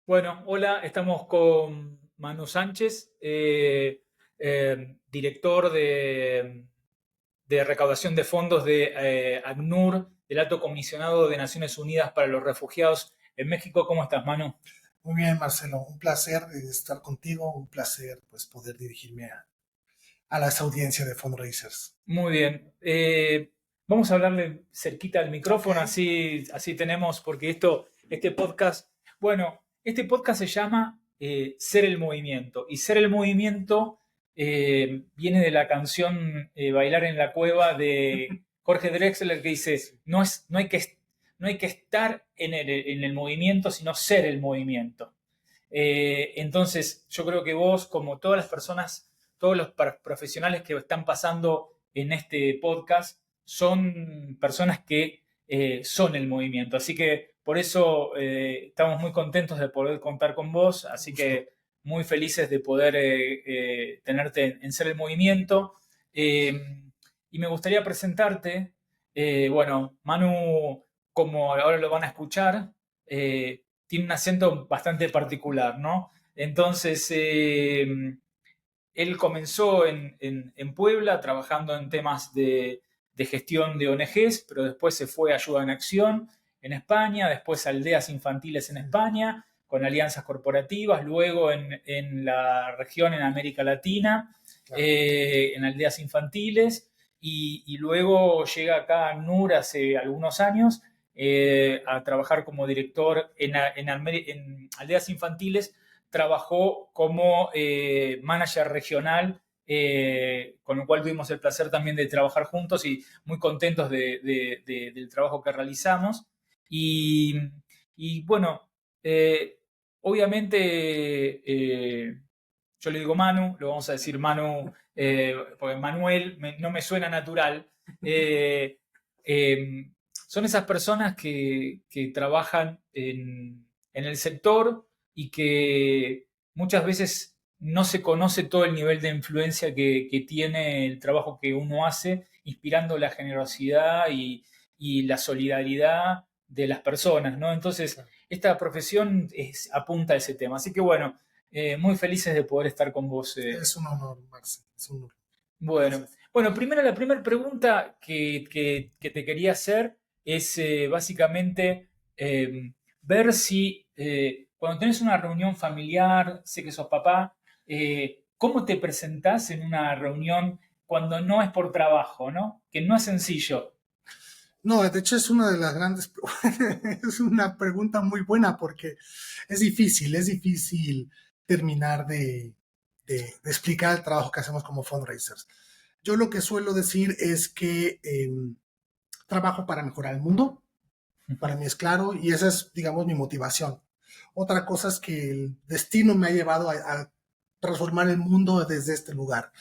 Bueno, hola, estamos con Manu Sánchez, director de recaudación de fondos de ACNUR, del Alto Comisionado de Naciones Unidas para los Refugiados en México. ¿Cómo estás, Manu? Muy bien, Marcelo, un placer estar contigo, un placer pues poder dirigirme a las audiencias de fundraisers. Muy bien. Vamos a hablarle cerquita al Ok, micrófono, así tenemos, porque este podcast, bueno, este podcast se llama Ser el Movimiento. Y Ser el Movimiento viene de la canción Bailar en la Cueva de Jorge Drexler, que dice, no hay que estar en el movimiento, sino ser el movimiento. Entonces, yo creo que vos, como todas las personas, todos los profesionales que están pasando en este podcast, son personas que son el movimiento. Así que por eso estamos muy contentos de poder contar con vos. un Así gusto. que muy felices de poder tenerte en Ser el Movimiento. Y me gustaría presentarte. Bueno, Manu, como ahora lo van a escuchar, tiene un acento bastante particular, ¿no? Entonces, él comenzó en Puebla trabajando en temas de gestión de ONGs, pero después se fue a Ayuda en Acción en España, después a Aldeas Infantiles en España, con alianzas corporativas, luego en la región en América Latina, Claro. en Aldeas Infantiles, y luego llega acá a NUR hace algunos años a trabajar como director en Aldeas Infantiles. Trabajó como manager regional, con lo cual tuvimos el placer también de trabajar juntos y muy contentos del trabajo que realizamos. Y, y bueno, eh, obviamente yo le digo Manu, lo vamos a decir Manu, porque Manuel no me suena natural. Eh, Son esas personas que trabajan en el sector y que muchas veces no se conoce todo el nivel de influencia que tiene el trabajo que uno hace, inspirando la generosidad y la solidaridad de las personas, ¿no? Entonces, Claro. esta profesión apunta a ese tema. Así que bueno, muy felices de poder estar con vos. Es un honor, Marcelo, es un honor. Bueno, Gracias. bueno, primero la primera pregunta que te quería hacer es básicamente ver si cuando tenés una reunión familiar, sé que sos papá, ¿cómo te presentás en una reunión cuando no es por trabajo, ¿no? Que no es sencillo. No, de hecho es una de las grandes, es una pregunta muy buena porque es difícil terminar de explicar el trabajo que hacemos como fundraisers. Yo lo que suelo decir es que trabajo para mejorar el mundo, para mí es claro, y esa es, digamos, mi motivación. Otra cosa es que el destino me ha llevado a transformar el mundo desde este lugar.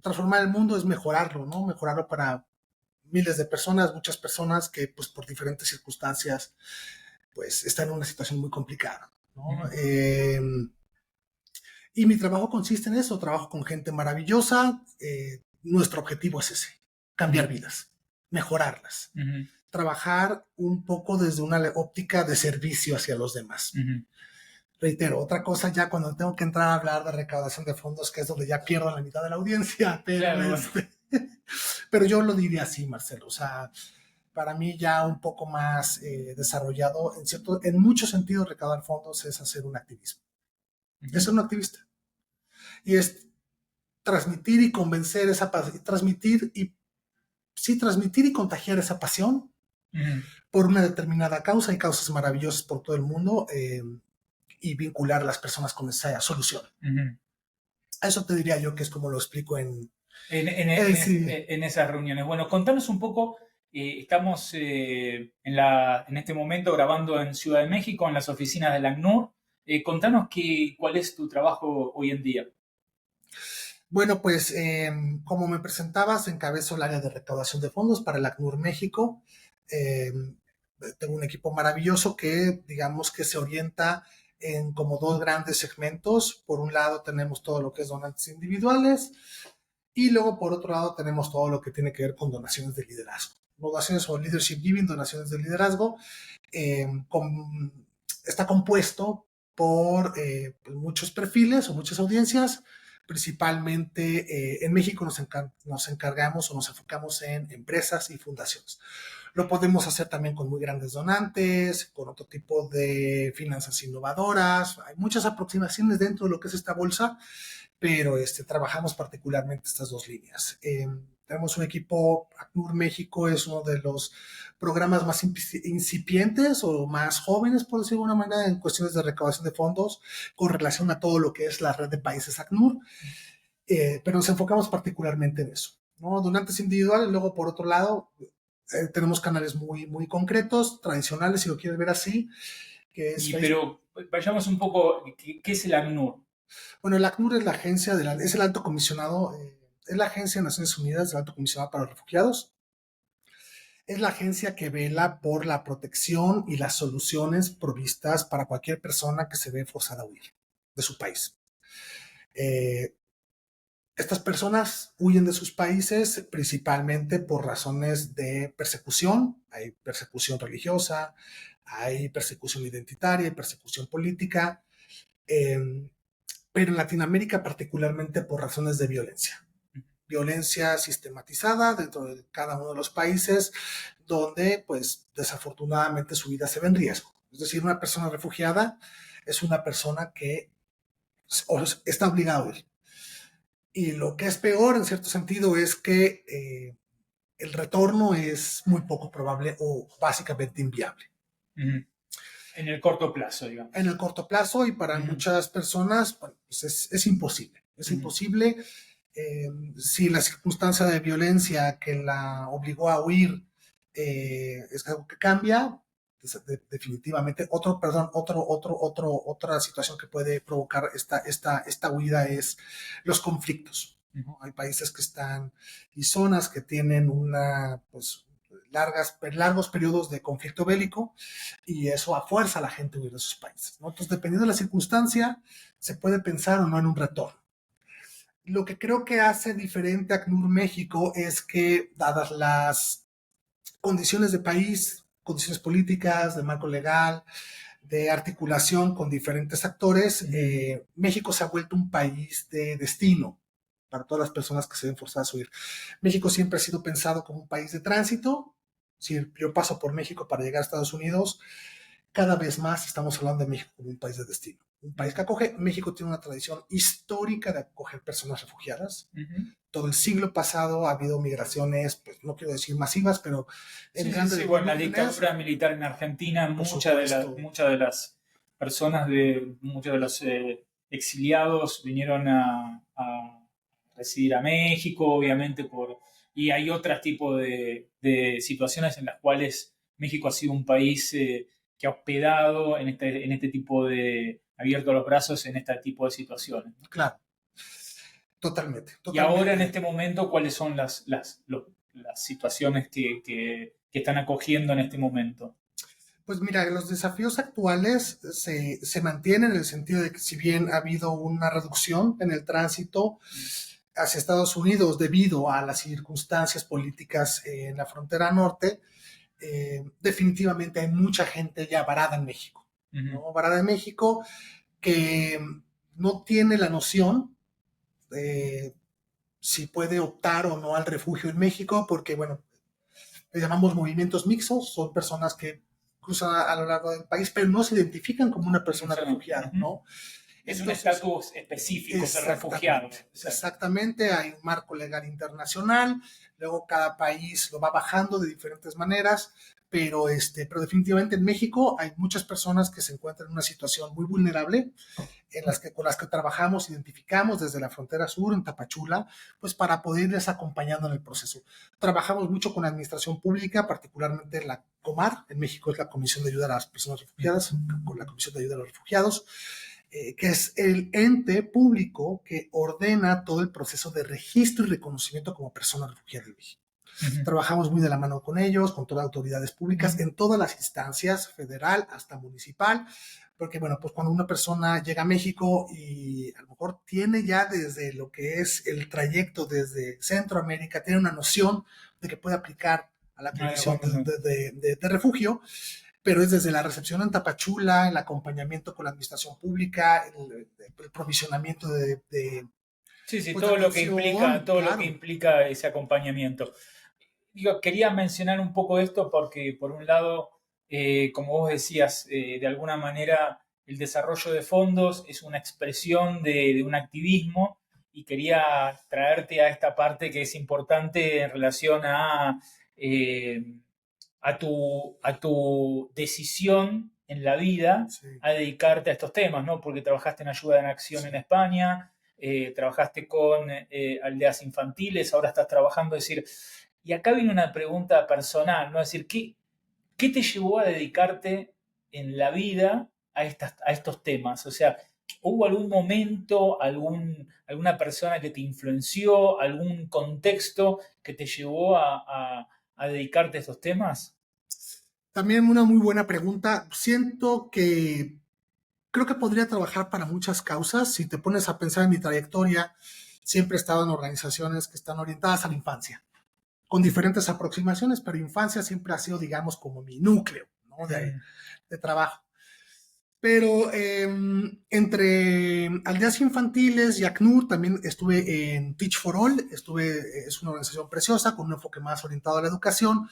Transformar el mundo es mejorarlo, ¿no? Mejorarlo para miles de personas, muchas personas que, pues, por diferentes circunstancias, pues, están en una situación muy complicada, ¿no? Ujú, Y mi trabajo consiste en eso, trabajo con gente maravillosa. Nuestro objetivo es ese, cambiar ujú, vidas, mejorarlas, ujú, trabajar un poco desde una óptica de servicio hacia los demás. ujú. Reitero, otra cosa ya cuando tengo que entrar a hablar de recaudación de fondos, que es donde ya pierdo la mitad de la audiencia, pero Claro, bueno. pero yo lo diría así, Marcelo, o sea, para mí ya un poco más desarrollado, en muchos sentidos recaudar fondos es hacer un activismo, es Ujú, ser un activista, y es transmitir y convencer transmitir y sí, transmitir y contagiar esa pasión ujú. por una determinada causa y causas maravillosas por todo el mundo, y vincular a las personas con esa solución. Ujú. Eso te diría yo que es como lo explico en... sí. En esas reuniones. Bueno, contanos un poco, estamos en este momento grabando en Ciudad de México, en las oficinas de la ACNUR. Contanos cuál es tu trabajo hoy en día. Bueno, pues como me presentabas, encabezo el área de recaudación de fondos para el ACNUR México. Eh, Tengo un equipo maravilloso que, digamos, que se orienta en como dos grandes segmentos. Por un lado tenemos todo lo que es donantes individuales y luego por otro lado tenemos todo lo que tiene que ver con donaciones de liderazgo. Donaciones o leadership giving, donaciones de liderazgo, con está compuesto por pues muchos perfiles o muchas audiencias. Principalmente en México nos encargamos o nos enfocamos en empresas y fundaciones. Lo podemos hacer también con muy grandes donantes, con otro tipo de finanzas innovadoras. Hay muchas aproximaciones dentro de lo que es esta bolsa, pero trabajamos particularmente estas dos líneas. Tenemos un equipo, ACNUR México es uno de los programas más incipientes o más jóvenes, por decirlo de alguna manera, en cuestiones de recaudación de fondos con relación a todo lo que es la red de países ACNUR, pero nos enfocamos particularmente en eso, ¿no? Donantes individuales, luego por otro lado, tenemos canales muy, muy concretos, tradicionales, si lo quieres ver así, que es Pero vayamos un poco, ¿qué es el ACNUR? Bueno, el ACNUR es la agencia, es el alto comisionado, es la agencia de Naciones Unidas del alto comisionado para los refugiados. Es la agencia que vela por la protección y las soluciones provistas para cualquier persona que se ve forzada a huir de su país. Estas personas huyen de sus países principalmente por razones de persecución. Hay persecución religiosa, hay persecución identitaria, hay persecución política, pero en Latinoamérica particularmente por razones de violencia. Violencia sistematizada dentro de cada uno de los países donde, pues, desafortunadamente su vida se ve en riesgo. Es decir, una persona refugiada es una persona que está obligada a huir. Y lo que es peor, en cierto sentido, es que el retorno es muy poco probable o básicamente inviable. En el corto plazo, digamos. En el corto plazo y para muchas personas, bueno, pues es imposible. Es imposible. Si la circunstancia de violencia que la obligó a huir es algo que cambia, definitivamente. Otra situación que puede provocar esta huida es los conflictos, ¿no? Hay países que están y zonas que tienen pues, largos periodos de conflicto bélico y eso a fuerza a la gente a huir de sus países, ¿no? Entonces, dependiendo de la circunstancia, se puede pensar o no en un retorno. Lo que creo que hace diferente a ACNUR México es que, dadas las condiciones de país, condiciones políticas, de marco legal, de articulación con diferentes actores, México se ha vuelto un país de destino para todas las personas que se ven forzadas a huir. México siempre ha sido pensado como un país de tránsito. Si yo paso por México para llegar a Estados Unidos, cada vez más estamos hablando de México como un país de destino. Un país que acoge. México tiene una tradición histórica de acoger personas refugiadas. Todo el siglo pasado ha habido migraciones, pues no quiero decir masivas, pero en grandes bueno, la dictadura militar en Argentina, muchas de las personas, muchos de los exiliados vinieron a residir a México, obviamente, y hay otros tipos de situaciones en las cuales México ha sido un país que ha hospedado en este tipo de, abierto los brazos en este tipo de situaciones, ¿no? Claro. Totalmente. Y ahora, en este momento, ¿cuáles son las situaciones que están acogiendo en este momento? Pues mira, los desafíos actuales se mantienen en el sentido de que si bien ha habido una reducción en el tránsito hacia Estados Unidos debido a las circunstancias políticas en la frontera norte, definitivamente hay mucha gente ya varada en México, ¿no? Varada en México que no tiene la noción de si puede optar o no al refugio en México, porque, bueno, le llamamos movimientos mixtos, son personas que cruzan a lo largo del país, pero no se identifican como una persona refugiada, ¿no? Es un estatus específico ser refugiado. Exactamente, hay un marco legal internacional, luego cada país lo va bajando de diferentes maneras, pero definitivamente en México hay muchas personas que se encuentran en una situación muy vulnerable, con las que trabajamos, identificamos desde la frontera sur, en Tapachula, pues para poderles acompañando en el proceso. Trabajamos mucho con la administración pública, particularmente la COMAR, en México es la Comisión de Ayuda a las Personas Refugiadas, con la Comisión de Ayuda a los Refugiados, que es el ente público que ordena todo el proceso de registro y reconocimiento como persona refugiada en México. Trabajamos muy de la mano con ellos, con todas las autoridades públicas, en todas las instancias, federal hasta municipal, porque, bueno, pues cuando una persona llega a México y a lo mejor tiene ya desde lo que es el trayecto desde Centroamérica, tiene una noción de que puede aplicar a la condición de refugio, pero es desde la recepción en Tapachula, el acompañamiento con la administración pública, el provisionamiento Sí, sí, pues, de atención, todo lo que claro. implica ese acompañamiento. Digo, quería mencionar un poco esto porque, por un lado, como vos decías, de alguna manera el desarrollo de fondos es una expresión de un activismo y quería traerte a esta parte que es importante en relación eh, a tu decisión en la vida Sí, a dedicarte a estos temas, ¿no? Porque trabajaste en ayuda en acción en sí. España, trabajaste con aldeas infantiles, ahora estás trabajando, es decir, y acá viene una pregunta personal, ¿no? Es decir, ¿qué te llevó a dedicarte en la vida a estos temas? O sea, ¿hubo algún momento, alguna persona que te influenció, algún contexto que te llevó a dedicarte a estos temas? También una muy buena pregunta. Siento que creo que podría trabajar para muchas causas. Si te pones a pensar en mi trayectoria, siempre he estado en organizaciones que están orientadas a la infancia, con diferentes aproximaciones, pero infancia siempre ha sido, digamos, como mi núcleo, ¿no? Mm, de trabajo. Pero entre aldeas infantiles y ACNUR también estuve en Teach for All, es una organización preciosa con un enfoque más orientado a la educación.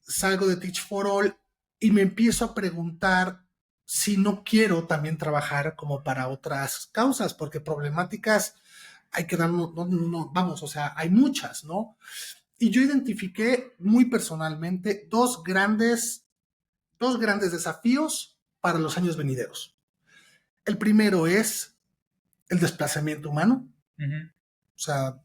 Salgo de Teach for All y me empiezo a preguntar si no quiero también trabajar como para otras causas, porque problemáticas hay que dar, vamos, o sea, hay muchas, ¿no? Y yo identifiqué muy personalmente dos grandes desafíos para los años venideros. El primero es el desplazamiento humano, ujú, o sea,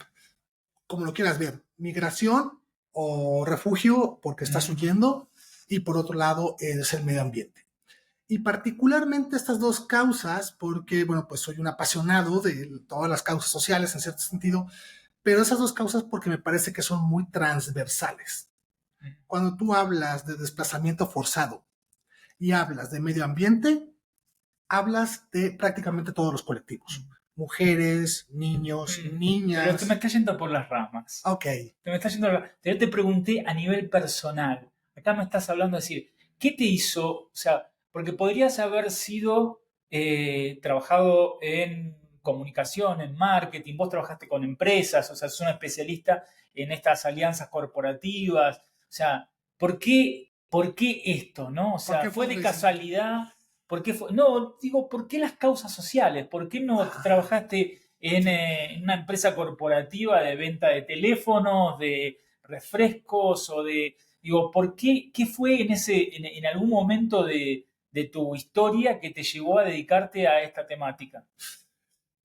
como lo quieras ver, migración o refugio porque estás ujú. huyendo, y por otro lado es el medio ambiente. Y particularmente estas dos causas, porque, bueno, pues soy un apasionado de todas las causas sociales en cierto sentido, pero esas dos causas porque me parece que son muy transversales. Cuando tú hablas de desplazamiento forzado y hablas de medio ambiente, hablas de prácticamente todos los colectivos. Mujeres, niños, Pero te me niñas. estás yendo por las ramas. Ok. Te me estás yendo yo te pregunté a nivel personal. Acá me estás hablando de decir, ¿qué te hizo? O sea, porque podrías haber sido trabajado en comunicación, en marketing, vos trabajaste con empresas, o sea, sos un especialista en estas alianzas corporativas. O sea, por qué esto, no? O ¿Por sea, qué ¿fue de fundraising? casualidad? ¿Por qué fue? No, digo, ¿por qué las causas sociales? ¿Por qué no Ah, trabajaste en una empresa corporativa de venta de teléfonos, de refrescos o de... Digo, qué fue en algún momento de tu historia que te llevó a dedicarte a esta temática?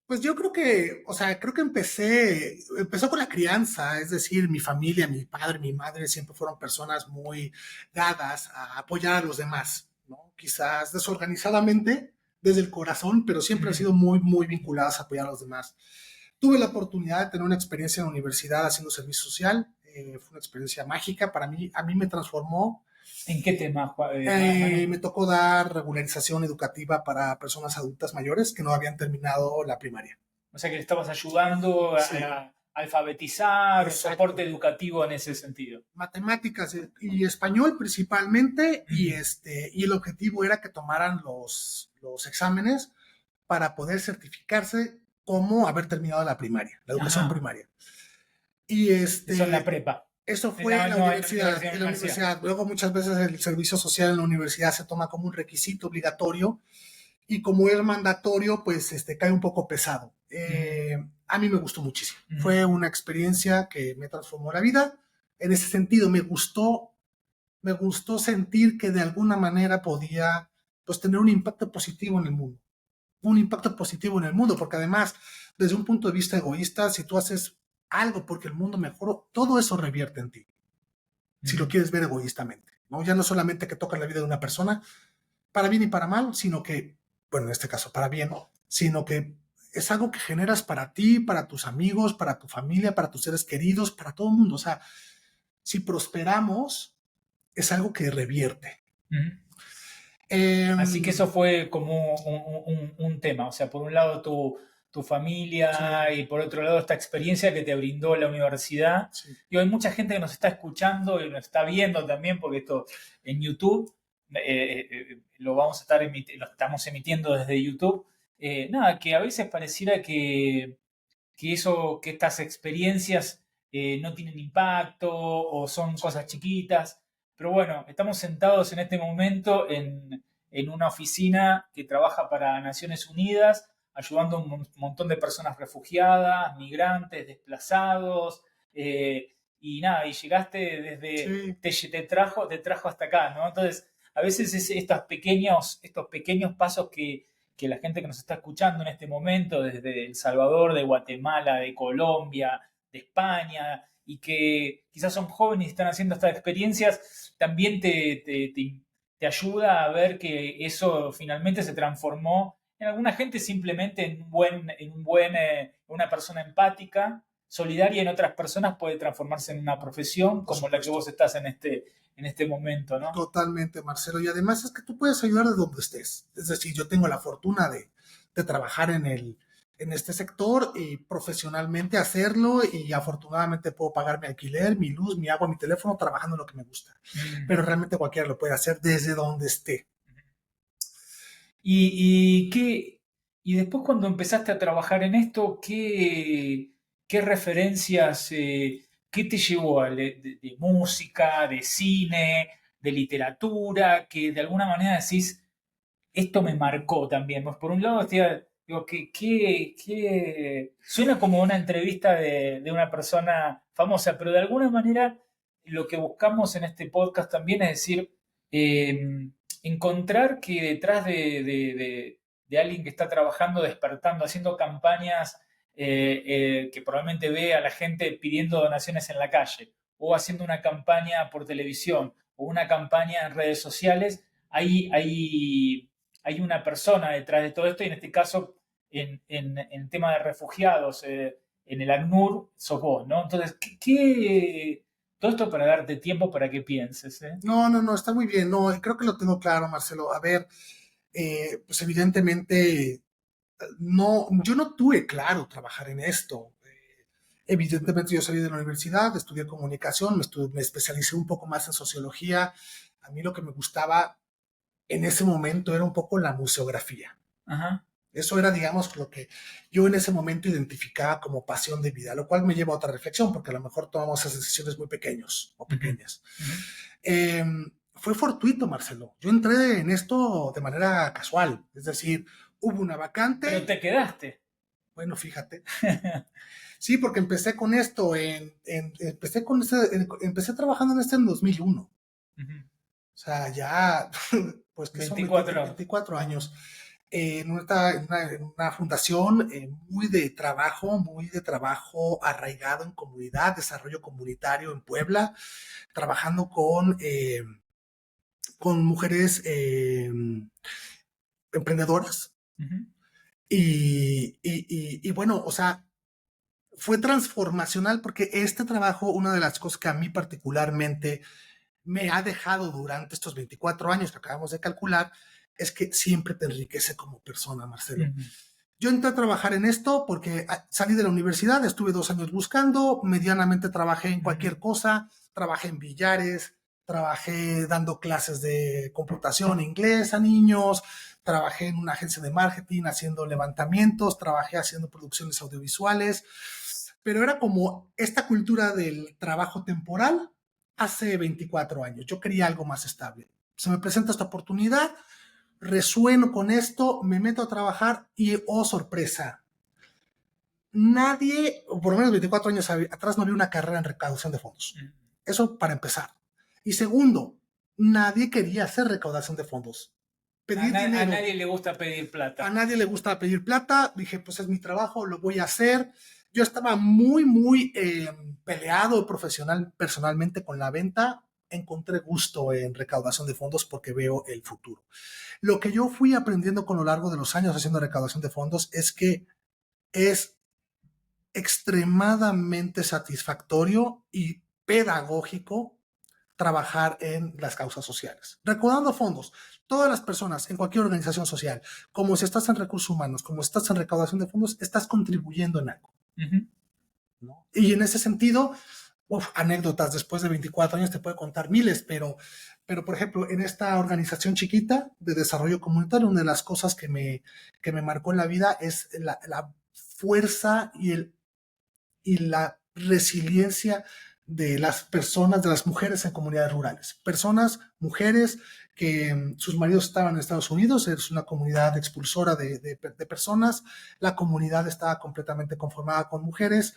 pues yo creo que, o sea, creo que empezó con la crianza, es decir, mi familia, mi padre, mi madre siempre fueron personas muy dadas a apoyar a los demás, ¿no? Quizás desorganizadamente, desde el corazón, pero siempre han Ujú. sido muy, muy vinculadas a apoyar a los demás. Tuve la oportunidad de tener una experiencia en la universidad haciendo servicio social, fue una experiencia mágica para mí, a mí me transformó. ¿En qué tema, Manu? Me tocó dar regularización educativa para personas adultas mayores que no habían terminado la primaria. O sea que le estabas ayudando Sí, a alfabetizar, soporte exacto. educativo en ese sentido. Matemáticas y español principalmente, y, Ujú. y el objetivo era que tomaran los exámenes para poder certificarse como haber terminado la primaria, la educación Ajá, primaria. Y eso en la prepa. eso fue en la No, en la universidad, universidad, en en la la universidad. universidad. Luego muchas veces el servicio social en la universidad se toma como un requisito obligatorio, y como es mandatorio, pues cae un poco pesado. Ujú, A mí me gustó muchísimo. ujú. Fue una experiencia que me transformó la vida. En ese sentido, me gustó sentir que de alguna manera podía, pues, tener un impacto positivo en el mundo. Un impacto positivo en el mundo, porque además, desde un punto de vista egoísta, si tú haces algo porque el mundo mejoró, todo eso revierte en ti, si lo Ujú. quieres ver egoístamente, ¿no? Ya no solamente que toca la vida de una persona, para bien y para mal, sino que, bueno, en este caso para bien, sino que es algo que generas para ti, para tus amigos, para tu familia, para tus seres queridos, para todo el mundo. O sea, si prosperamos, es algo que revierte. Ujú. Eh, Así que eso fue como un tema. O sea, por un lado tu familia sí, y por otro lado esta experiencia que te brindó la universidad. sí, Y hay mucha gente que nos está escuchando y nos está viendo también, porque esto en YouTube. lo vamos a estar lo estamos emitiendo desde YouTube. Nada, que a veces pareciera que estas experiencias no tienen impacto o son cosas chiquitas. Pero bueno, estamos sentados en este momento en una oficina que trabaja para Naciones Unidas, ayudando a un montón de personas refugiadas, migrantes, desplazados. Y nada, y llegaste te trajo hasta acá, ¿no? Entonces, a veces estos pequeños pasos que la gente que nos está escuchando en este momento, desde El Salvador, de Guatemala, de Colombia, de España, y que quizás son jóvenes y están haciendo estas experiencias, también te ayuda a ver que eso finalmente se transformó en alguna gente simplemente una persona empática, solidaria, en otras personas puede transformarse en una profesión como la que vos estás en este momento, ¿no? Totalmente, Marcelo. Y además es que tú puedes ayudar de donde estés. Es decir, yo tengo la fortuna de trabajar en este sector y profesionalmente hacerlo, y afortunadamente puedo pagar mi alquiler, mi luz, mi agua, mi teléfono trabajando en lo que me gusta. Pero realmente cualquiera lo puede hacer desde donde esté. Y después cuando empezaste a trabajar en esto, ¿qué referencias, qué te llevó de música, de cine, de literatura, que de alguna manera decís, esto me marcó también? Pues por un lado, digo, suena como una entrevista de una persona famosa, pero de alguna manera lo que buscamos en este podcast también es decir, encontrar que detrás de alguien que está trabajando, despertando, haciendo campañas que probablemente ve a la gente pidiendo donaciones en la calle, o haciendo una campaña por televisión, o una campaña en redes sociales, hay una persona detrás de todo esto, y en este caso, en tema de refugiados, en el ACNUR, sos vos, ¿no? Entonces, todo esto para darte tiempo para que pienses, ¿eh? No, está muy bien. No, creo que lo tengo claro, Marcelo. A ver, pues evidentemente, no, yo no tuve claro trabajar en esto. Evidentemente yo salí de la universidad, estudié comunicación, me especialicé un poco más en sociología. A mí lo que me gustaba en ese momento era un poco la museografía. Ajá. Eso era, digamos, lo que yo en ese momento identificaba como pasión de vida, lo cual me lleva a otra reflexión, porque a lo mejor tomamos esas decisiones muy pequeños o pequeñas. Fue fortuito, Marcelo. Yo entré en esto de manera casual, es decir, hubo una vacante. Pero te quedaste. Bueno, fíjate. Sí, porque empecé con esto, empecé trabajando en esto en 2001. O sea, ya, pues que 24. son 24 años. En una fundación muy de trabajo arraigado en comunidad, desarrollo comunitario en Puebla, trabajando con mujeres emprendedoras. Y bueno, o sea, fue transformacional porque este trabajo, una de las cosas que a mí particularmente me ha dejado durante estos 24 años que acabamos de calcular, es que siempre te enriquece como persona, Marcelo. Yo entré a trabajar en esto porque salí de la universidad, estuve 2 años buscando, medianamente trabajé en cualquier cosa, trabajé en billares, trabajé dando clases de computación, inglés a niños, trabajé en una agencia de marketing haciendo levantamientos, trabajé haciendo producciones audiovisuales, pero era como esta cultura del trabajo temporal hace 24 años. Yo quería algo más estable. Se me presenta esta oportunidad, resueno con esto, me meto a trabajar y, oh sorpresa, nadie, o por lo menos 24 años atrás, no había una carrera en recaudación de fondos. Eso para empezar. Y segundo, nadie quería hacer recaudación de fondos. Pedir dinero. A nadie le gusta pedir plata. A nadie le gusta pedir plata. Dije, pues es mi trabajo, lo voy a hacer. Yo estaba muy peleado personalmente con la venta. Encontré gusto en recaudación de fondos porque veo el futuro. Lo que yo fui aprendiendo con lo largo de los años haciendo recaudación de fondos es que es extremadamente satisfactorio y pedagógico trabajar en las causas sociales. Recaudando fondos, todas las personas en cualquier organización social, como si estás en recursos humanos, como si estás en recaudación de fondos, estás contribuyendo en algo. ¿No? Y en ese sentido, anécdotas después de 24 años te puedo contar miles, pero por ejemplo, en esta organización chiquita de desarrollo comunitario, una de las cosas que me marcó en la vida es la fuerza y la resiliencia de las personas, de las mujeres en comunidades rurales. Personas, mujeres que sus maridos estaban en Estados Unidos, es una comunidad expulsora de personas, la comunidad estaba completamente conformada con mujeres,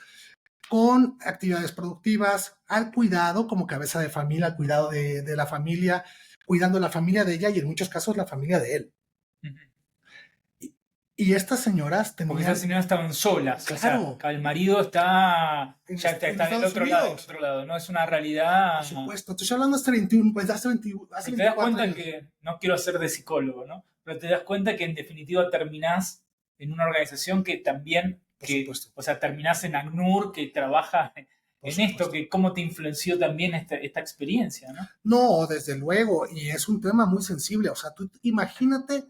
con actividades productivas, al cuidado como cabeza de familia, al cuidado de la familia, cuidando la familia de ella y en muchos casos la familia de él. Ujú. Y estas señoras Porque esas tenían, señoras estaban solas, o sea, claro, el marido está, en, ya en está del Estados otro Unidos, lado, no es una realidad. por supuesto. Estoy hablando hace 21, pues hace Y te das 24 cuenta años. que, no quiero ser de psicólogo, ¿no? Pero te das cuenta que en definitiva terminás en una organización que también, Por supuesto, o sea, terminás en ACNUR, que trabaja por en esto, supuesto. que cómo te influenció también esta experiencia, ¿no? No, desde luego, y es un tema muy sensible. O sea, tú imagínate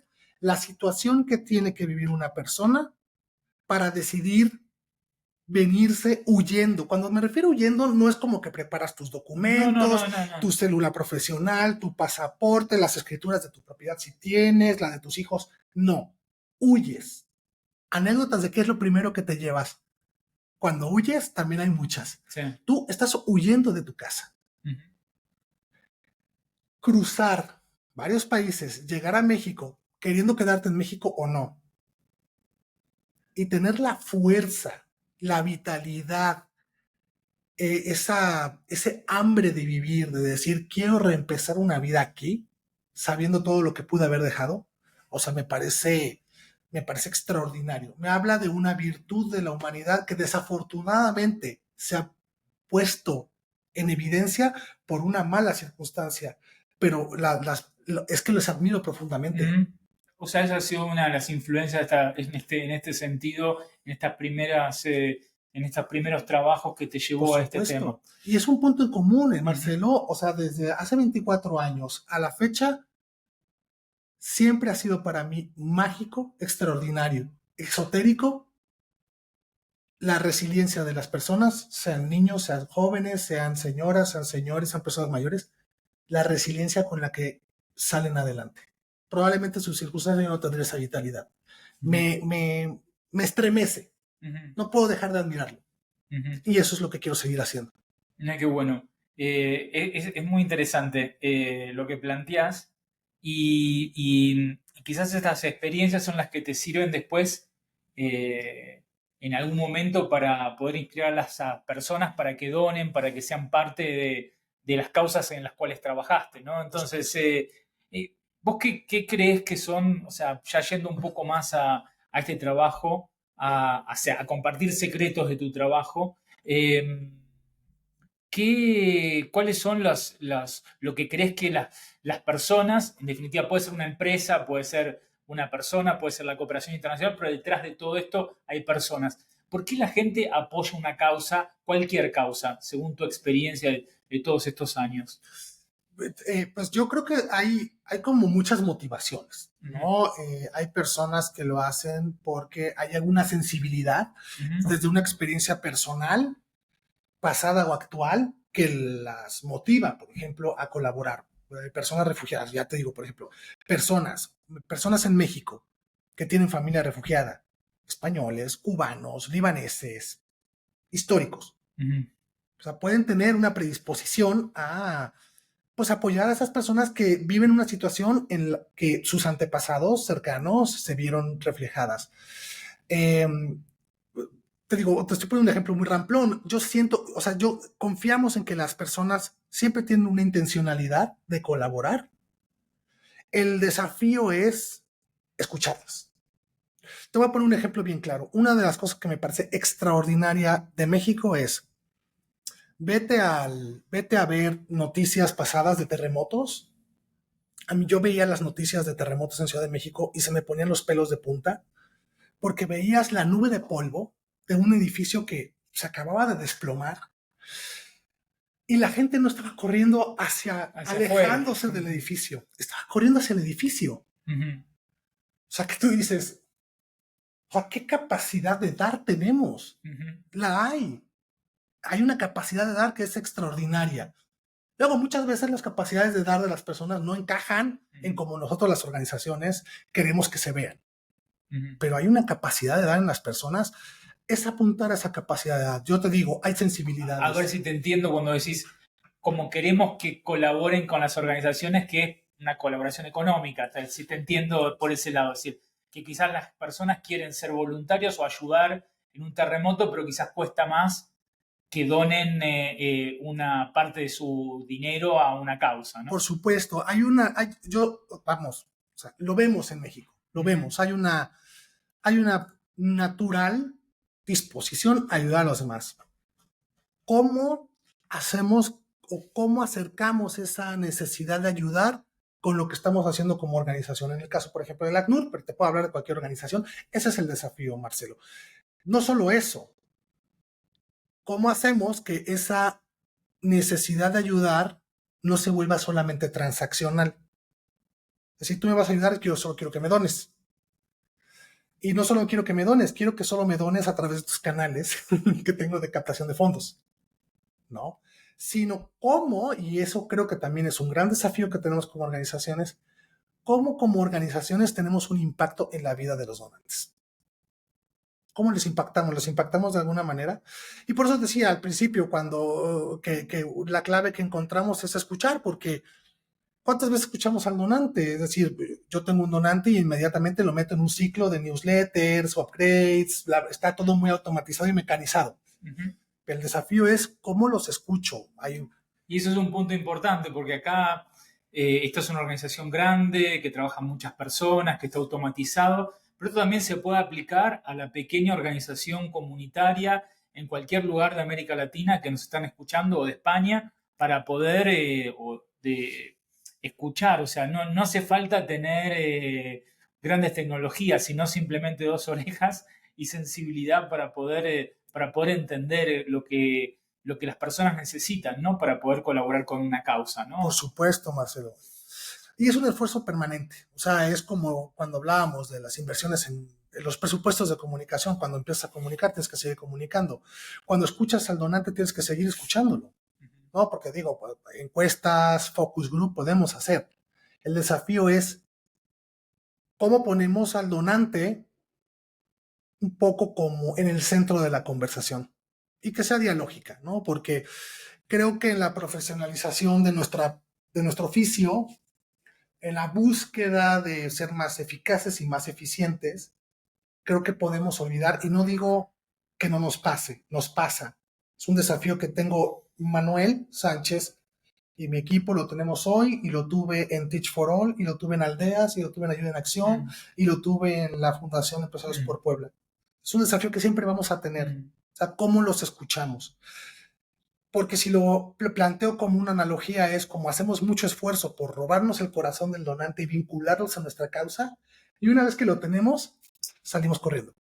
la situación que tiene que vivir una persona para decidir venirse huyendo. Cuando me refiero a huyendo, no es como que preparas tus No, no, documentos, no, no, tu no. célula profesional, tu pasaporte, las escrituras de tu propiedad si tienes, la de tus hijos. No, huyes. Anécdotas de qué es lo primero que te llevas. Cuando huyes, también hay muchas. Sí. Tú estás huyendo de tu casa. Ujú. Cruzar varios países, llegar a México, queriendo quedarte en México o no, y tener la fuerza, la vitalidad, ese hambre de vivir, de decir, quiero reempezar una vida aquí, sabiendo todo lo que pude haber dejado, o sea, me parece extraordinario. Me habla de una virtud de la humanidad que desafortunadamente se ha puesto en evidencia por una mala circunstancia, pero es que los admiro profundamente. Ujú. O sea, esa ha sido una de las influencias en este sentido, en estos primeros trabajos que te Por llevó a este tema. supuesto. Y es un punto en común, Ujú. Marcelo. O sea, desde hace 24 años a la fecha, siempre ha sido para mí mágico, extraordinario, esotérico, la resiliencia de las personas, sean niños, sean jóvenes, sean señoras, sean señores, sean personas mayores, la resiliencia con la que salen adelante. Probablemente sus circunstancias no tendría esa vitalidad. Ujú. Me estremece. Ujú. No puedo dejar de admirarlo. Ujú. Y eso es lo que quiero seguir haciendo. Mira qué bueno. Es muy interesante lo que planteas y quizás estas experiencias son las que te sirven después eh, en algún momento para poder inscribir a las a personas para que donen, para que sean parte de las causas en las cuales trabajaste, ¿no? Por Entonces, supuesto. ¿vos qué crees que son, o sea, ya yendo un poco más a este trabajo, a compartir secretos de tu trabajo? ¿Cuáles son lo que crees que las personas, en definitiva puede ser una empresa, puede ser una persona, puede ser la cooperación internacional, pero detrás de todo esto hay personas? ¿Por qué la gente apoya una causa, cualquier causa, según tu experiencia de todos estos años? Pues yo creo que hay como muchas motivaciones, Ujú. ¿no? Hay personas que lo hacen porque hay alguna sensibilidad Ujú. desde una experiencia personal, pasada o actual, que las motiva, por ejemplo, a colaborar. Personas refugiadas, ya te digo, por ejemplo, personas en México que tienen familia refugiada, españoles, cubanos, libaneses, históricos. Ujú. O sea, pueden tener una predisposición a pues apoyar a esas personas que viven una situación en la que sus antepasados cercanos se vieron reflejadas. Eh, te digo, te estoy poniendo un ejemplo muy ramplón. Yo siento, o sea, yo confiamos en que las personas siempre tienen una intencionalidad de colaborar. El desafío es escucharlas. Te voy a poner un ejemplo bien claro. Una de las cosas que me parece extraordinaria de México es vete a ver noticias pasadas de terremotos. A mí yo veía las noticias de terremotos en Ciudad de México y se me ponían los pelos de punta porque veías la nube de polvo de un edificio que se acababa de desplomar y la gente no estaba corriendo Hacia afuera. alejándose del edificio, estaba corriendo hacia el edificio. O Ujú. sea, que tú dices, ¿qué capacidad de dar tenemos? Ujú. La hay. hay una capacidad de dar que es extraordinaria. Luego, muchas veces las capacidades de dar de las personas no encajan en como nosotros las organizaciones queremos que se vean. Pero hay una capacidad de dar en las personas, es apuntar a esa capacidad de dar. Yo te digo, hay sensibilidades. A ver si te entiendo cuando decís, como queremos que colaboren con las organizaciones, que es una colaboración económica, si te entiendo por ese lado, es decir, que quizás las personas quieren ser voluntarios o ayudar en un terremoto, pero quizás cuesta más que donen una parte de su dinero a una causa, ¿no? Por supuesto, vamos, o sea, lo vemos en México, lo vemos, hay una natural disposición a ayudar a los demás. ¿Cómo hacemos o cómo acercamos esa necesidad de ayudar con lo que estamos haciendo como organización? En el caso, por ejemplo, del ACNUR, pero te puedo hablar de cualquier organización, ese es el desafío, Marcelo. No solo eso, ¿cómo hacemos que esa necesidad de ayudar no se vuelva solamente transaccional? Es decir, tú me vas a ayudar, yo solo quiero que me dones. Y no solo quiero que me dones, quiero que solo me dones a través de tus canales que tengo de captación de fondos, ¿no? Sino cómo, y eso creo que también es un gran desafío que tenemos como organizaciones, cómo como organizaciones tenemos un impacto en la vida de los donantes. ¿Cómo les impactamos? ¿Les impactamos de alguna manera? Y por eso decía al principio, que la clave que encontramos es escuchar, porque ¿cuántas veces escuchamos al donante? Es decir, yo tengo un donante y inmediatamente lo meto en un ciclo de newsletters o upgrades, está todo muy automatizado y mecanizado. El desafío es cómo los escucho. Y eso es un punto importante, porque acá esta es una organización grande, que trabajan muchas personas, que está automatizado, pero esto también se puede aplicar a la pequeña organización comunitaria en cualquier lugar de América Latina que nos están escuchando o de España para poder escuchar. O sea, no hace falta tener grandes tecnologías, sino simplemente dos orejas y sensibilidad para poder entender lo que las personas necesitan, ¿no? Para poder colaborar con una causa, ¿no? Por supuesto, Marcelo. Y es un esfuerzo permanente. O sea, es como cuando hablábamos de las inversiones en los presupuestos de comunicación. Cuando empiezas a comunicar, tienes que seguir comunicando. Cuando escuchas al donante, tienes que seguir escuchándolo, ¿no? Porque digo, encuestas, focus group podemos hacer. El desafío es cómo ponemos al donante un poco como en el centro de la conversación y que sea dialógica, ¿no? Porque creo que en la profesionalización de nuestro oficio, en la búsqueda de ser más eficaces y más eficientes, creo que podemos olvidar, y no digo que no nos pase, nos pasa. Es un desafío que tengo Manuel Sánchez y mi equipo lo tenemos hoy, y lo tuve en Teach for All, y lo tuve en Aldeas, y lo tuve en Ayuda en Acción, y lo tuve en la Fundación Empresarios por Puebla. Es un desafío que siempre vamos a tener. O sea, ¿cómo los escuchamos? Porque si lo planteo como una analogía, es como hacemos mucho esfuerzo por robarnos el corazón del donante y vincularlos a nuestra causa, y una vez que lo tenemos, salimos corriendo.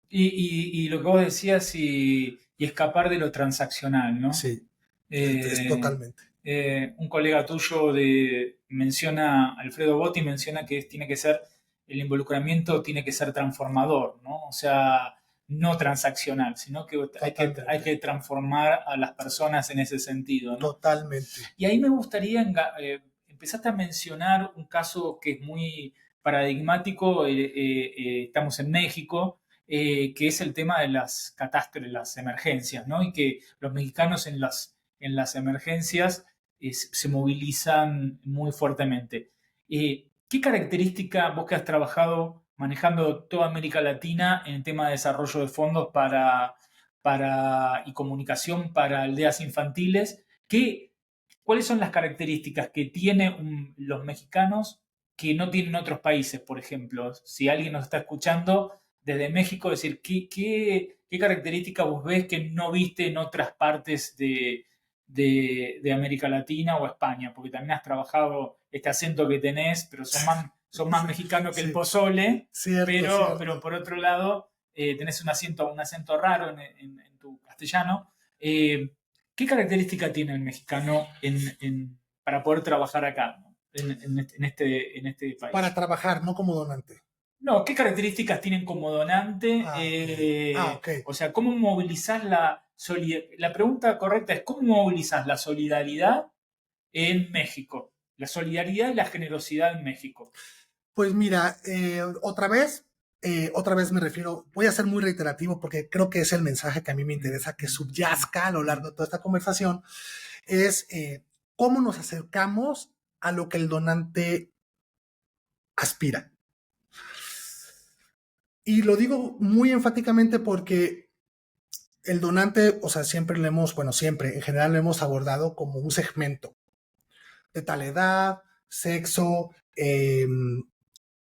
Y lo que vos decías, y escapar de lo transaccional, ¿no? Sí, es totalmente. Un colega tuyo menciona, Alfredo Botti menciona que tiene que ser, el involucramiento tiene que ser transformador, ¿no? O sea, no transaccional, sino que hay que transformar a las personas en ese sentido, ¿no? Totalmente. Y ahí me gustaría, empezaste a mencionar un caso que es muy paradigmático, estamos en México, que es el tema de las catástrofes, las emergencias, ¿no? Y que los mexicanos en las emergencias se movilizan muy fuertemente. ¿Qué característica, vos que has trabajado manejando toda América Latina en el tema de desarrollo de fondos y comunicación para aldeas infantiles, cuáles son las características que tienen los mexicanos que no tienen otros países, por ejemplo? Si alguien nos está escuchando desde México, decir, ¿qué características vos ves que no viste en otras partes de América Latina o España? Porque también has trabajado este acento que tenés, pero son más mexicanos que el pozole, cierto. Pero por otro lado, tenés un acento raro en tu castellano. ¿Qué característica tiene el mexicano para poder trabajar acá, ¿no? en este país? Para trabajar, no como donante. No, ¿qué características tienen como donante? Okay. O sea, ¿cómo movilizás La pregunta correcta es, ¿cómo movilizas la solidaridad en México? La solidaridad y la generosidad en México. Pues mira, otra vez me refiero, voy a ser muy reiterativo porque creo que es el mensaje que a mí me interesa que subyazca a lo largo de toda esta conversación, es cómo nos acercamos a lo que el donante aspira. Y lo digo muy enfáticamente porque el donante, o sea, siempre, en general lo hemos abordado como un segmento de tal edad, sexo,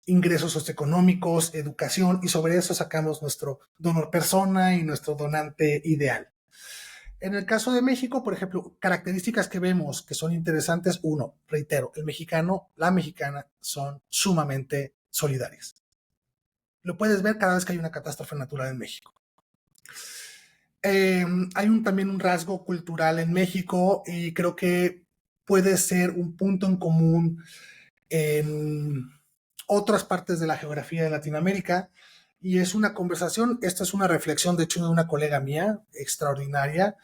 ingresos socioeconómicos, educación, y sobre eso sacamos nuestro donor persona y nuestro donante ideal. En el caso de México, por ejemplo, características que vemos que son interesantes. Uno, reitero, el mexicano, la mexicana son sumamente solidarias. Lo puedes ver cada vez que hay una catástrofe natural en México. Hay también un rasgo cultural en México y creo que puede ser un punto en común en otras partes de la geografía de Latinoamérica, y es una conversación, esta es una reflexión de hecho de una colega mía extraordinaria,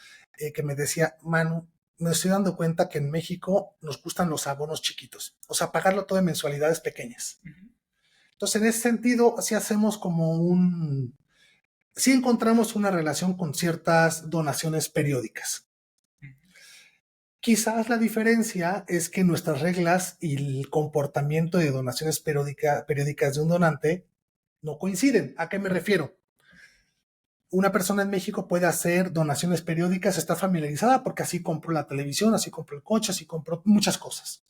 que me decía: Manu, me estoy dando cuenta que en México nos gustan los abonos chiquitos, o sea, pagarlo todo en mensualidades pequeñas. Entonces, en ese sentido, sí hacemos sí encontramos una relación con ciertas donaciones periódicas. Quizás la diferencia es que nuestras reglas y el comportamiento de donaciones periódicas de un donante no coinciden. ¿A qué me refiero? Una persona en México puede hacer donaciones periódicas, está familiarizada porque así compró la televisión, así compró el coche, así compró muchas cosas.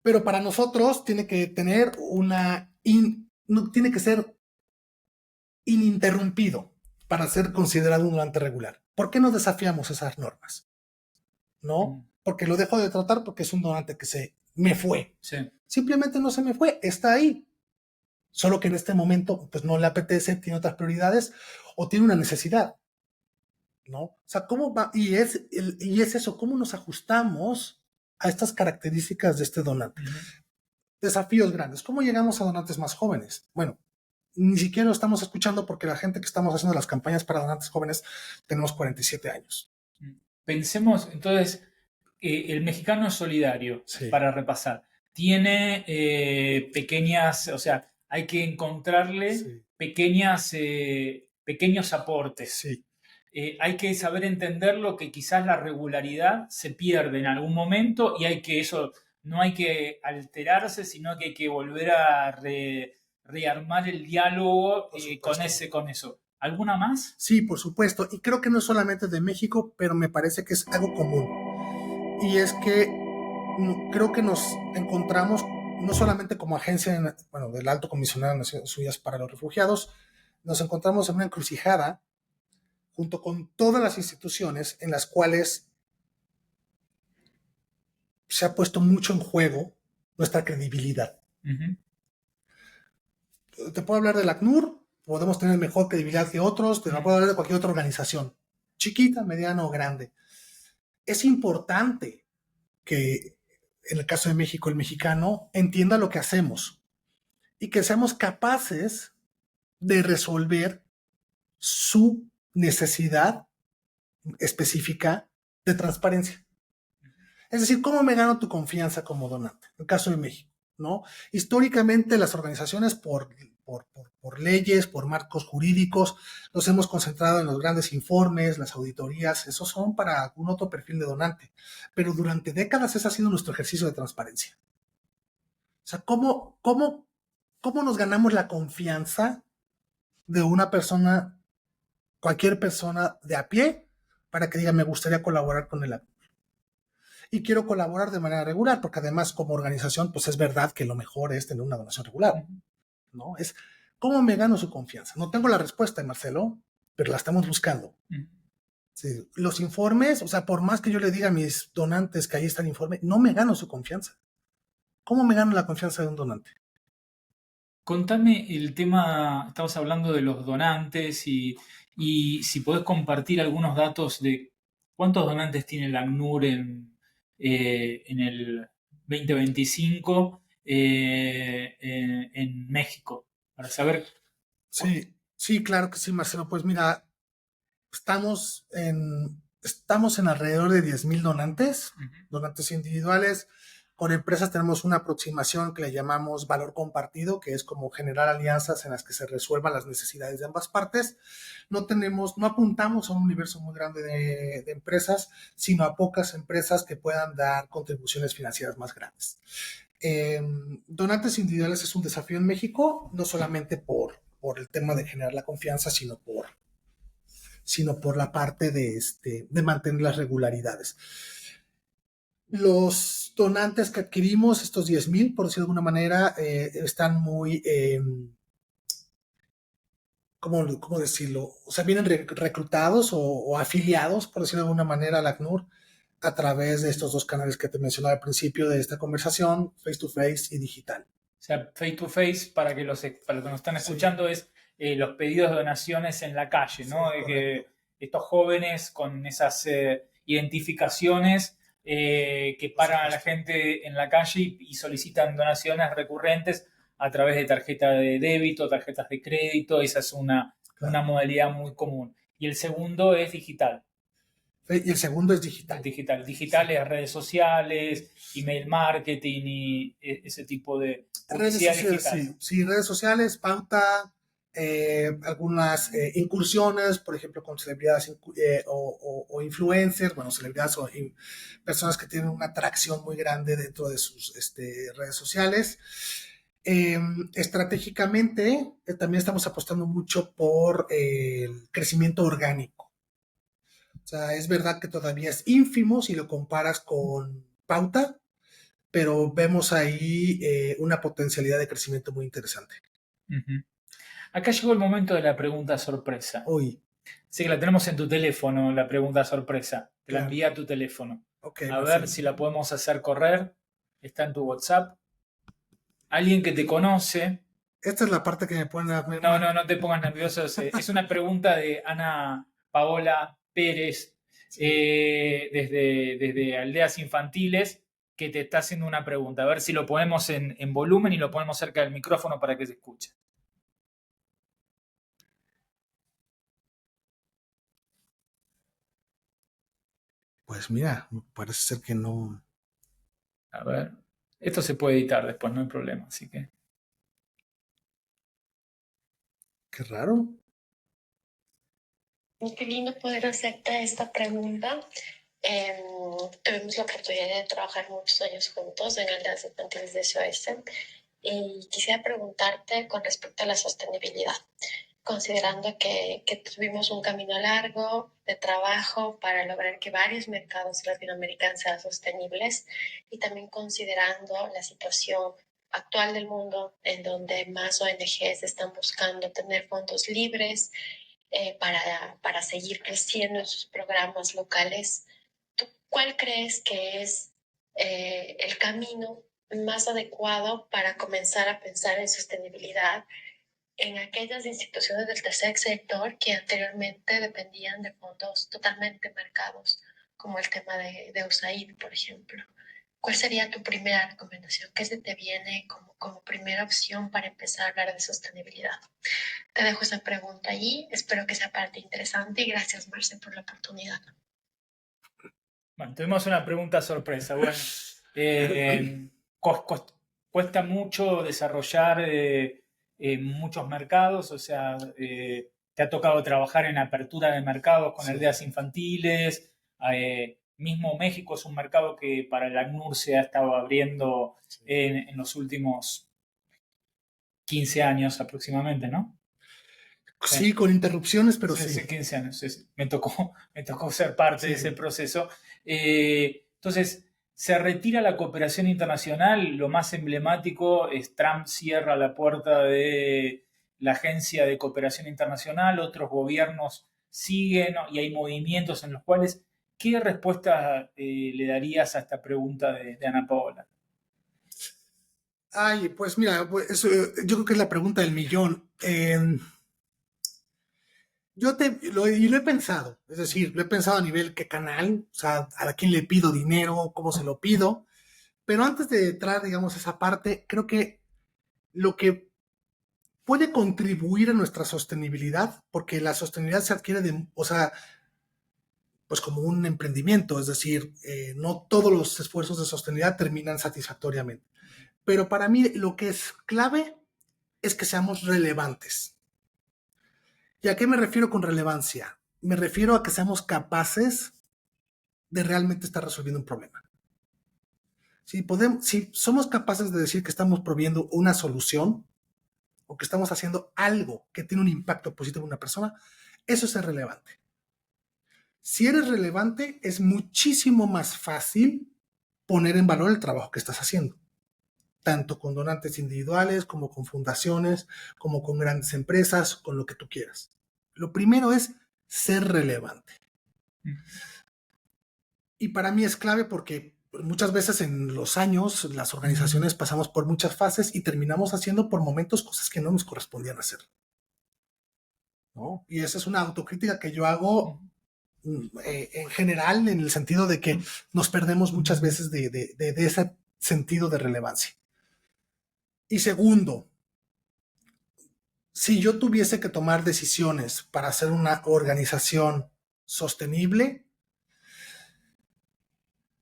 Pero para nosotros tiene que tener no, tiene que ser ininterrumpido para ser considerado un donante regular. ¿Por qué no desafiamos esas normas? ¿No? Porque lo dejo de tratar porque es un donante que se me fue. Sí. Simplemente no se me fue, está ahí. Solo que en este momento pues no le apetece, tiene otras prioridades o tiene una necesidad, ¿no? O sea, ¿cómo va? Y es eso, ¿cómo nos ajustamos a estas características de este donante? Desafíos grandes. ¿Cómo llegamos a donantes más jóvenes? Bueno, ni siquiera lo estamos escuchando porque la gente que estamos haciendo las campañas para donantes jóvenes tenemos 47 años. Pensemos, entonces, el mexicano es solidario, Sí. para repasar. Tiene pequeñas, o sea, hay que encontrarle pequeños aportes. Sí. Hay que saber entenderlo, que quizás la regularidad se pierde en algún momento y no hay que alterarse, sino que hay que volver a rearmar el diálogo con eso. ¿Alguna más? Sí, por supuesto. Y creo que no es solamente de México, pero me parece que es algo común. Y es que creo que nos encontramos no solamente como agencia, del Alto Comisionado de Naciones Unidas para los Refugiados, nos encontramos en una encrucijada junto con todas las instituciones en las cuales se ha puesto mucho en juego nuestra credibilidad. Te puedo hablar del ACNUR, podemos tener mejor credibilidad que otros, te puedo hablar de cualquier otra organización, chiquita, mediana o grande. Es importante que, en el caso de México, el mexicano entienda lo que hacemos y que seamos capaces de resolver su necesidad específica de transparencia. Es decir, ¿cómo me gano tu confianza como donante? En el caso de México, ¿no? Históricamente las organizaciones por leyes, por marcos jurídicos, nos hemos concentrado en los grandes informes, las auditorías, esos son para algún otro perfil de donante. Pero durante décadas ese ha sido nuestro ejercicio de transparencia. O sea, ¿cómo nos ganamos la confianza de una persona, cualquier persona de a pie, para que diga, me gustaría colaborar con el ACNUR? Y quiero colaborar de manera regular, porque además como organización, pues es verdad que lo mejor es tener una donación regular, ¿no? Es, ¿cómo me gano su confianza? No tengo la respuesta, Marcelo, pero la estamos buscando. Sí, los informes, o sea, por más que yo le diga a mis donantes que ahí está el informe, no me gano su confianza. ¿Cómo me gano la confianza de un donante? Contame el tema, estamos hablando de los donantes y si podés compartir algunos datos de cuántos donantes tiene el ACNUR en el 2025 en México, para saber. Sí, claro que sí, Marcelo. Pues mira, Estamos en alrededor de 10,000 donantes, donantes individuales. Con empresas tenemos una aproximación que le llamamos valor compartido, que es como generar alianzas en las que se resuelvan las necesidades de ambas partes. No apuntamos a un universo muy grande de empresas, sino a pocas empresas que puedan dar contribuciones financieras más grandes. Donantes individuales es un desafío en México, no solamente por el tema de generar la confianza, sino por la parte de mantener las regularidades. Los donantes que adquirimos, estos 10,000, por decirlo de alguna manera, están muy, ¿cómo decirlo? O sea, vienen reclutados o afiliados, por decirlo de alguna manera, al ACNUR a través de estos dos canales que te mencionaba al principio de esta conversación, face to face y digital. O sea, face to face, para que los que nos están escuchando, sí, es los pedidos de donaciones en la calle, ¿no? Sí, de que estos jóvenes con esas identificaciones que paran a la gente en la calle y solicitan donaciones recurrentes a través de tarjeta de débito, tarjetas de crédito. Esa es una modalidad muy común. Y el segundo es digital. Y el segundo es digital. Digital sí. Es redes sociales, email marketing y ese tipo de publicidad digital. Sí, redes sociales, pauta, algunas incursiones, por ejemplo, con celebridades o influencers, bueno, celebridades o personas que tienen una atracción muy grande dentro de sus redes sociales. Estratégicamente, también estamos apostando mucho por el crecimiento orgánico. O sea, es verdad que todavía es ínfimo si lo comparas con pauta, pero vemos ahí una potencialidad de crecimiento muy interesante. Acá llegó el momento de la pregunta sorpresa. Uy. Sí, que la tenemos en tu teléfono, la pregunta sorpresa. Te la envía a tu teléfono. Okay, a ver si la podemos hacer correr. Está en tu WhatsApp. Alguien que te conoce. Esta es la parte que me pone... No te pongas nervioso. Es una pregunta de Ana Paola Pérez, desde Aldeas Infantiles, que te está haciendo una pregunta. A ver si lo ponemos en volumen y lo ponemos cerca del micrófono para que se escuche. Pues mira, parece ser que no... A ver, esto se puede editar después, no hay problema, así que... Qué raro. Qué lindo poder hacerte esta pregunta. Tuvimos la oportunidad de trabajar muchos años juntos en Aldeas Infantiles de SOS y quisiera preguntarte con respecto a la sostenibilidad, considerando que tuvimos un camino largo de trabajo para lograr que varios mercados latinoamericanos sean sostenibles y también considerando la situación actual del mundo en donde más ONGs están buscando tener fondos libres para seguir creciendo en sus programas locales. ¿Tú cuál crees que es el camino más adecuado para comenzar a pensar en sostenibilidad en aquellas instituciones del tercer sector que anteriormente dependían de fondos totalmente marcados, como el tema de USAID, por ejemplo? ¿Cuál sería tu primera recomendación? ¿Qué se te viene como primera opción para empezar a hablar de sostenibilidad? Te dejo esa pregunta allí. Espero que sea parte interesante y gracias, Marce, por la oportunidad. Bueno, tuvimos una pregunta sorpresa. Bueno, cuesta mucho desarrollar muchos mercados, o sea, te ha tocado trabajar en apertura de mercados con aldeas infantiles. Mismo México es un mercado que para el ACNUR se ha estado abriendo en los últimos 15 años aproximadamente, ¿no? Sí, con interrupciones, pero sí. Hace 15 años. Me tocó ser parte de ese proceso. Entonces, se retira la cooperación internacional. Lo más emblemático es Trump cierra la puerta de la Agencia de Cooperación Internacional. Otros gobiernos siguen, ¿no? Y hay movimientos en los cuales... ¿Qué respuesta le darías a esta pregunta de Ana Paola? Ay, pues mira, yo creo que es la pregunta del millón. Lo he pensado, es decir, lo he pensado a nivel qué canal, o sea, a quién le pido dinero, cómo se lo pido, pero antes de entrar, digamos, a esa parte, creo que lo que puede contribuir a nuestra sostenibilidad, porque la sostenibilidad se adquiere pues como un emprendimiento, es decir, no todos los esfuerzos de sostenibilidad terminan satisfactoriamente. Pero para mí lo que es clave es que seamos relevantes. ¿Y a qué me refiero con relevancia? Me refiero a que seamos capaces de realmente estar resolviendo un problema. Si somos capaces de decir que estamos proveyendo una solución o que estamos haciendo algo que tiene un impacto positivo en una persona, eso es ser relevante. Si eres relevante, es muchísimo más fácil poner en valor el trabajo que estás haciendo, tanto con donantes individuales, como con fundaciones, como con grandes empresas, con lo que tú quieras. Lo primero es ser relevante. Y para mí es clave porque muchas veces en los años las organizaciones pasamos por muchas fases y terminamos haciendo por momentos cosas que no nos correspondían hacer, ¿no? Y esa es una autocrítica que yo hago en general, en el sentido de que nos perdemos muchas veces de ese sentido de relevancia. Y segundo, si yo tuviese que tomar decisiones para hacer una organización sostenible,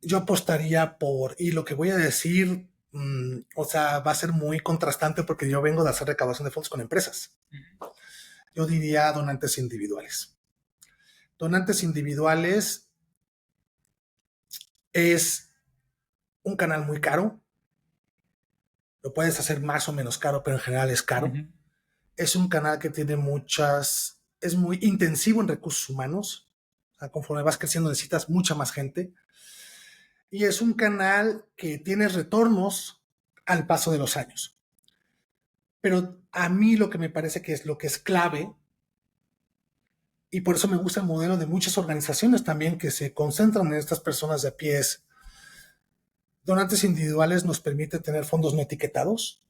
yo apostaría y lo que voy a decir, va a ser muy contrastante porque yo vengo de hacer recaudación de fondos con empresas. Yo diría donantes individuales. Donantes individuales es un canal muy caro. Lo puedes hacer más o menos caro, pero en general es caro. Es un canal que tiene es muy intensivo en recursos humanos. O sea, conforme vas creciendo necesitas mucha más gente. Y es un canal que tiene retornos al paso de los años. Pero a mí lo que me parece que es lo que es clave, y por eso me gusta el modelo de muchas organizaciones también que se concentran en estas personas de a pie, donantes individuales nos permite tener fondos no etiquetados.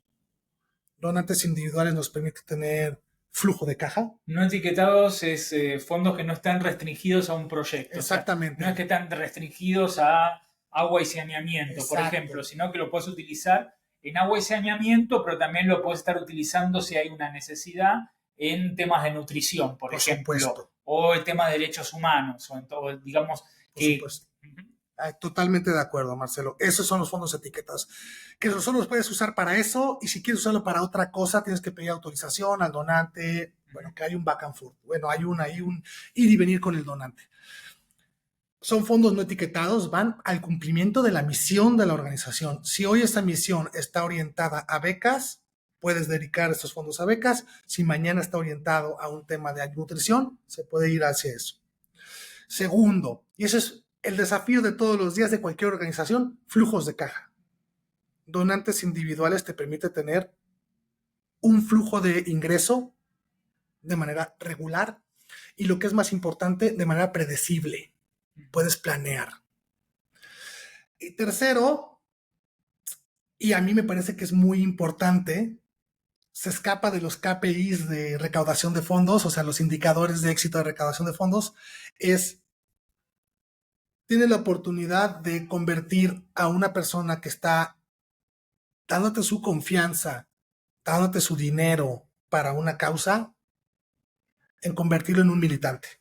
Donantes individuales nos permite tener flujo de caja. No etiquetados es fondos que no están restringidos a un proyecto. Exactamente. O sea, no es que están restringidos a agua y saneamiento, exacto, por ejemplo, sino que lo puedes utilizar en agua y saneamiento, pero también lo puedes estar utilizando si hay una necesidad en temas de nutrición, por ejemplo, supuesto, o en temas de derechos humanos, o en todo, digamos, por supuesto. Totalmente de acuerdo, Marcelo. Esos son los fondos etiquetados, que solo los puedes usar para eso, y si quieres usarlo para otra cosa, tienes que pedir autorización al donante. Bueno, que hay un back and forth. Bueno, hay un ir y venir con el donante. Son fondos no etiquetados, van al cumplimiento de la misión de la organización. Si hoy esta misión está orientada a becas, puedes dedicar estos fondos a becas. Si mañana está orientado a un tema de nutrición, se puede ir hacia eso. Segundo, y eso es el desafío de todos los días de cualquier organización, flujos de caja. Donantes individuales te permite tener un flujo de ingreso de manera regular y, lo que es más importante, de manera predecible. Puedes planear. Y tercero, y a mí me parece que es muy importante, se escapa de los KPIs de recaudación de fondos, o sea, los indicadores de éxito de recaudación de fondos, tiene la oportunidad de convertir a una persona que está dándote su confianza, dándote su dinero para una causa, en convertirlo en un militante,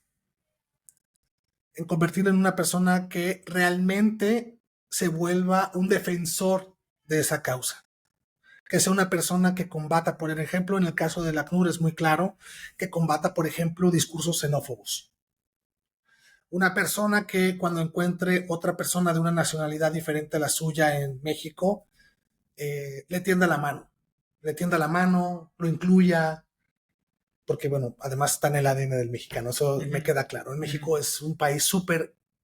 en convertirlo en una persona que realmente se vuelva un defensor de esa causa, que sea una persona que combata, por ejemplo, en el caso de la ACNUR es muy claro, que combata, por ejemplo, discursos xenófobos. Una persona que cuando encuentre otra persona de una nacionalidad diferente a la suya en México, le tienda la mano, lo incluya, porque bueno, además está en el ADN del mexicano, eso me queda claro. En México es un país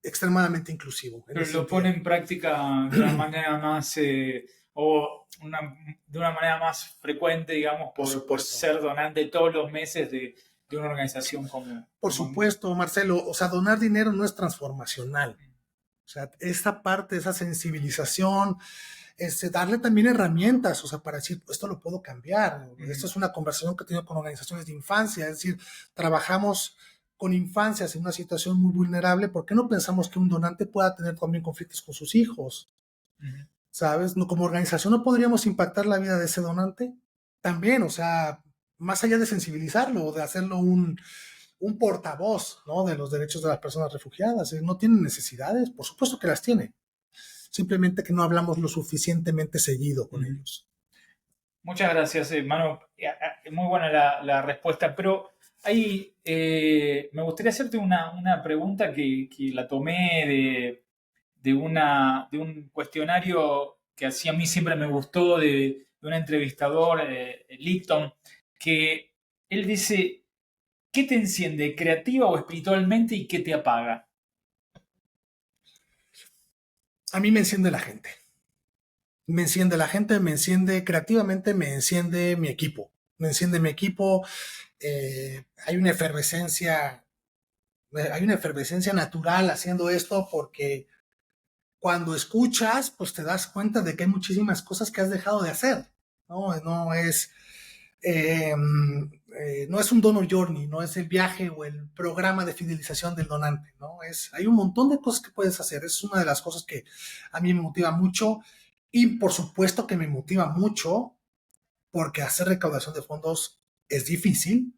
extremadamente inclusivo. Pero lo pone en práctica de una manera más, de una manera más frecuente, digamos, por ser donante todos los meses de una organización como... Por supuesto, Marcelo, o sea, donar dinero no es transformacional. O sea, esta parte, esa sensibilización, darle también herramientas, o sea, para decir, esto lo puedo cambiar. Esto es una conversación que he tenido con organizaciones de infancia, es decir, trabajamos con infancias en una situación muy vulnerable. ¿Por qué no pensamos que un donante pueda tener también conflictos con sus hijos? ¿Sabes? No, como organización no podríamos impactar la vida de ese donante también, o sea, más allá de sensibilizarlo o de hacerlo un portavoz, ¿no?, de los derechos de las personas refugiadas. ¿No tienen necesidades? Por supuesto que las tiene. Simplemente que no hablamos lo suficientemente seguido con ellos. Muchas gracias, Manu. Muy buena la respuesta, pero ahí me gustaría hacerte una pregunta que la tomé de un cuestionario que así a mí siempre me gustó de un entrevistador, Lipton, que él dice, ¿qué te enciende creativa o espiritualmente y qué te apaga? A mí me enciende la gente. Me enciende la gente, me enciende creativamente, me enciende mi equipo. Me enciende mi equipo. Hay una efervescencia natural haciendo esto, porque cuando escuchas, pues te das cuenta de que hay muchísimas cosas que has dejado de hacer. No es un donor journey, no es el viaje o el programa de fidelización del donante, ¿no? Hay un montón de cosas que puedes hacer. Es una de las cosas que a mí me motiva mucho, y por supuesto que me motiva mucho porque hacer recaudación de fondos es difícil,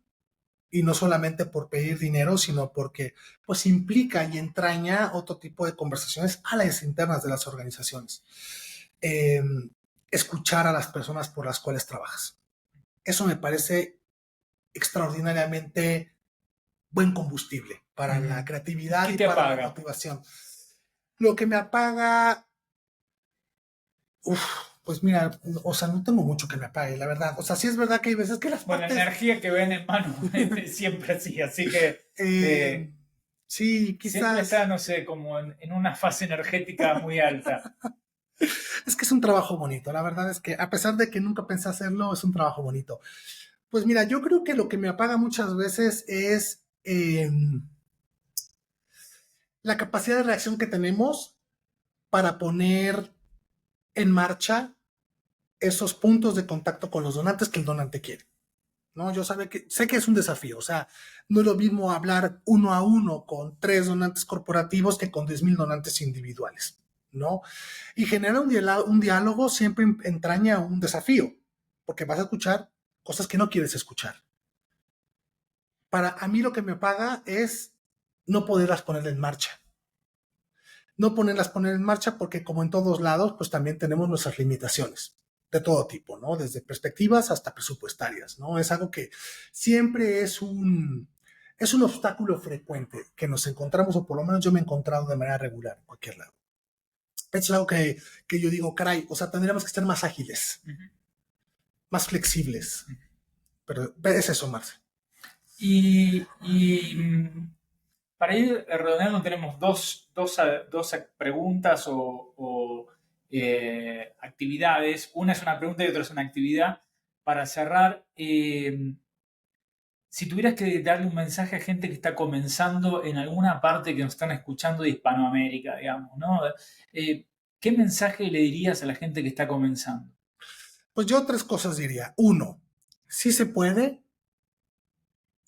y no solamente por pedir dinero, sino porque pues implica y entraña otro tipo de conversaciones a las internas de las organizaciones. Escuchar a las personas por las cuales trabajas. Eso me parece extraordinariamente buen combustible para la creatividad y para la motivación. Lo que me apaga, pues mira, o sea, no tengo mucho que me apague, la verdad. O sea, sí es verdad que hay veces que las partes... La energía que ven en mano siempre así que... sí, quizás... Siempre está, no sé, como en una fase energética muy alta. Es que es un trabajo bonito, la verdad es que a pesar de que nunca pensé hacerlo, es un trabajo bonito. Pues mira, yo creo que lo que me apaga muchas veces es la capacidad de reacción que tenemos para poner en marcha esos puntos de contacto con los donantes que el donante quiere, ¿no? Yo sé que es un desafío. O sea, no es lo mismo hablar uno a uno con 3 donantes corporativos que con 10,000 donantes individuales, ¿no? Y generar un diálogo siempre entraña un desafío, porque vas a escuchar cosas que no quieres escuchar. A mí lo que me apaga es no poderlas poner en marcha. No poner en marcha porque, como en todos lados, pues también tenemos nuestras limitaciones de todo tipo, ¿no? Desde perspectivas hasta presupuestarias, ¿no? Es algo que siempre es un obstáculo frecuente que nos encontramos, o por lo menos yo me he encontrado de manera regular en cualquier lado. Es algo que yo digo, caray, o sea, tendríamos que ser más ágiles, más flexibles. Pero es eso, Marce. Y para ir redondeando, tenemos dos preguntas o actividades. Una es una pregunta y otra es una actividad. Para cerrar, si tuvieras que darle un mensaje a gente que está comenzando en alguna parte que nos están escuchando de Hispanoamérica, digamos, ¿no? ¿Qué mensaje le dirías a la gente que está comenzando? Pues yo 3 cosas diría. 1, sí se puede.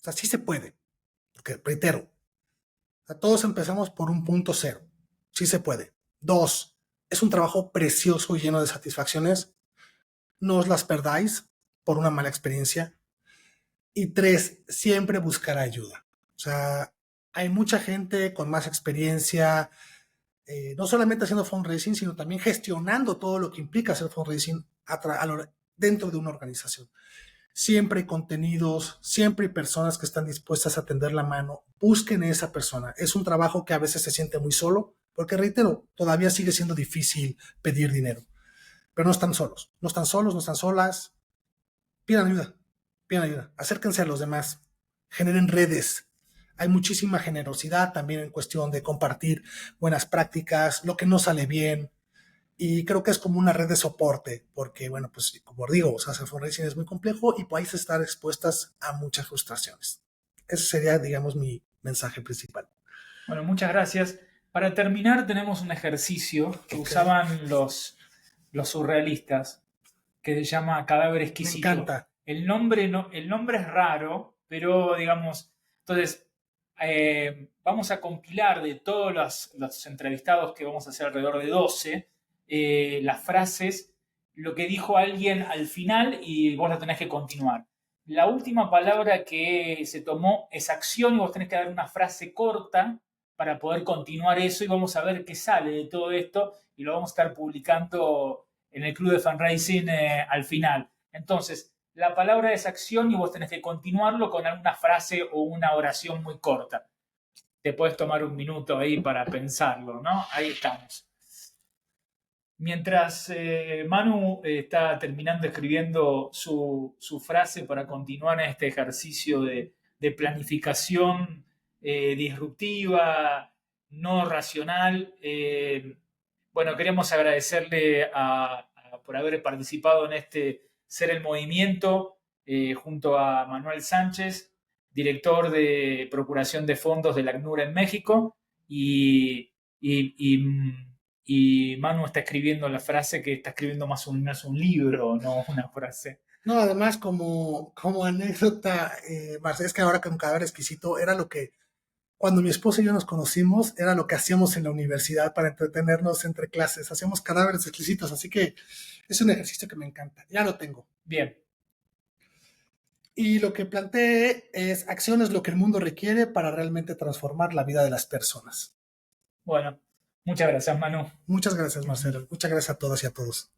O sea, sí se puede. Porque, reitero, o sea, todos empezamos por un punto cero. Sí se puede. 2, es un trabajo precioso y lleno de satisfacciones. No os las perdáis por una mala experiencia. Y 3, siempre buscar ayuda. O sea, hay mucha gente con más experiencia, no solamente haciendo fundraising, sino también gestionando todo lo que implica hacer fundraising dentro de una organización. Siempre hay contenidos, siempre hay personas que están dispuestas a tender la mano. Busquen a esa persona. Es un trabajo que a veces se siente muy solo, porque, reitero, todavía sigue siendo difícil pedir dinero. Pero no están solos, no están solas. Pidan ayuda, acérquense a los demás, generen redes. Hay muchísima generosidad también en cuestión de compartir buenas prácticas, lo que no sale bien. Y creo que es como una red de soporte, porque, bueno, pues como digo, o sea, hacer fundraising es muy complejo y podéis estar expuestas a muchas frustraciones. Ese sería, digamos, mi mensaje principal. Bueno, muchas gracias. Para terminar, tenemos un ejercicio que usaban los surrealistas, que se llama Cadáver Exquisito. Me encanta. El nombre es raro, pero digamos, entonces vamos a compilar de todos los entrevistados, que vamos a hacer alrededor de 12, las frases, lo que dijo alguien al final, y vos la tenés que continuar. La última palabra que se tomó es acción y vos tenés que dar una frase corta para poder continuar eso y vamos a ver qué sale de todo esto y lo vamos a estar publicando en el Club de Fundraising al final. Entonces, la palabra es acción y vos tenés que continuarlo con alguna frase o una oración muy corta. Te puedes tomar un minuto ahí para pensarlo, ¿no? Ahí estamos. Mientras Manu está terminando escribiendo su frase para continuar en este ejercicio de planificación disruptiva, no racional, bueno, queremos agradecerle por haber participado en este Ser el Movimiento junto a Manuel Sánchez, director de Procuración de Fondos del ACNUR en México, y Manu está escribiendo la frase que está escribiendo más un libro, no una frase. No, además, como anécdota, Marcelo, es que ahora con Cadáver Exquisito era lo que, cuando mi esposa y yo nos conocimos, era lo que hacíamos en la universidad para entretenernos entre clases. Hacíamos cadáveres exquisitos, así que es un ejercicio que me encanta. Ya lo tengo. Bien. Y lo que planteé es: acción es lo que el mundo requiere para realmente transformar la vida de las personas. Bueno, muchas gracias, Manu. Muchas gracias, Marcelo. Muchas gracias a todas y a todos.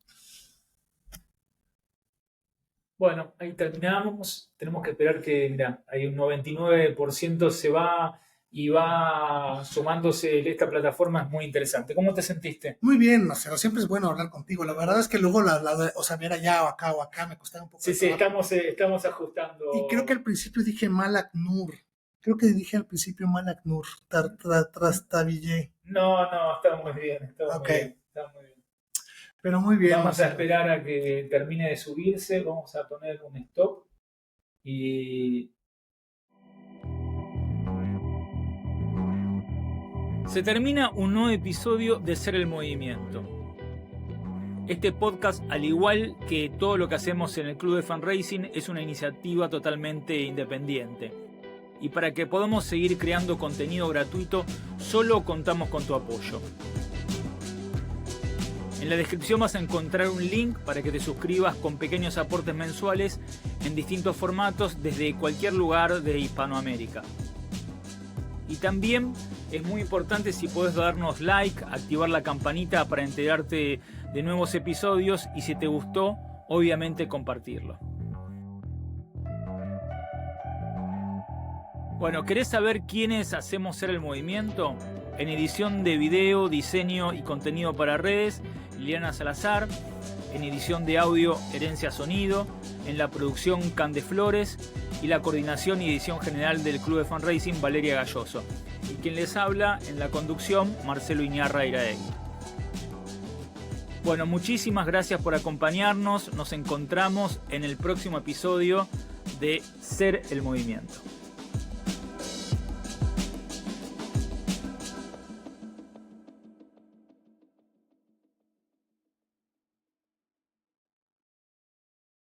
Bueno, ahí terminamos. Tenemos que esperar que, mira, hay un 99% se va y va sumándose. Esta plataforma es muy interesante. ¿Cómo te sentiste? Muy bien, Marcelo. Siempre es bueno hablar contigo. La verdad es que luego, o sea, mira, ya o acá me costaba un poco. Sí, estamos ajustando. Y creo que al principio dije mal ACNUR. Creo que dije al principio mal ACNUR. Trastabillé. No, está muy bien. Está muy bien. Pero muy bien. Vamos a esperar a que termine de subirse. Vamos a poner un stop. Y se termina un nuevo episodio de Ser el Movimiento. Este podcast, al igual que todo lo que hacemos en el Club de Fundraising, es una iniciativa totalmente independiente. Y para que podamos seguir creando contenido gratuito, solo contamos con tu apoyo. En la descripción vas a encontrar un link para que te suscribas con pequeños aportes mensuales en distintos formatos desde cualquier lugar de Hispanoamérica. Y también es muy importante si podés darnos like, activar la campanita para enterarte de nuevos episodios y si te gustó, obviamente compartirlo. Bueno, ¿querés saber quiénes hacemos Ser el Movimiento? En edición de video, diseño y contenido para redes, Liliana Salazar. En edición de audio, Herencia Sonido. En la producción, Cande Flores. Y la coordinación y edición general del Club de Fundraising, Valeria Galloso. Y quien les habla en la conducción, Marcelo Iñarra Iraegui. Bueno, muchísimas gracias por acompañarnos. Nos encontramos en el próximo episodio de Ser el Movimiento.